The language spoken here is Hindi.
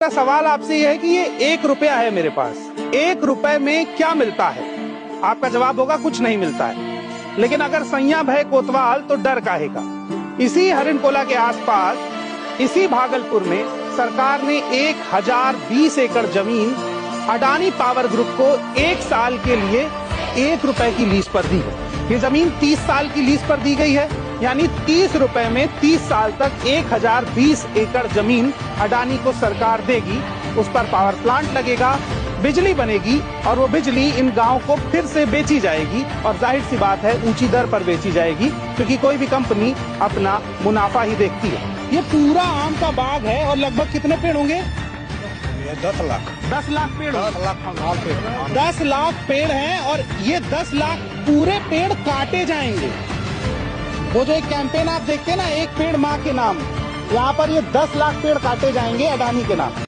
सवाल आपसे यह है कि ये 1 रुपया है मेरे पास, 1 रुपए में क्या मिलता है? आपका जवाब होगा कुछ नहीं मिलता है। लेकिन अगर संयम है कोतवाल तो डर काहे का। इसी हरिणकोला के आसपास, इसी भागलपुर में सरकार ने 1020 एकड़ जमीन अडानी पावर ग्रुप को 1 साल के लिए 1 रुपए की लीज पर दी है। ये जमीन 30 साल की लीज पर दी गई है, यानी 30 रुपए में 30 साल तक 1020 एकड़ जमीन अडानी को सरकार देगी। उस पर पावर प्लांट लगेगा, बिजली बनेगी और वो बिजली इन गांव को फिर से बेची जाएगी। और जाहिर सी बात है ऊंची दर पर बेची जाएगी, क्योंकि कोई भी कंपनी अपना मुनाफा ही देखती है। ये पूरा आम का बाग है और लगभग कितने पेड़ होंगे? 10 लाख 10 लाख पेड़ 10 लाख 10 लाख पेड़ हैं और ये 10 लाख पूरे पेड़ काटे जाएंगे। वो जो एक कैंपेन आप देखते हैं ना, एक पेड़ माँ के नाम, यहाँ पर ये 10 लाख पेड़ काटे जाएंगे अडानी के नाम।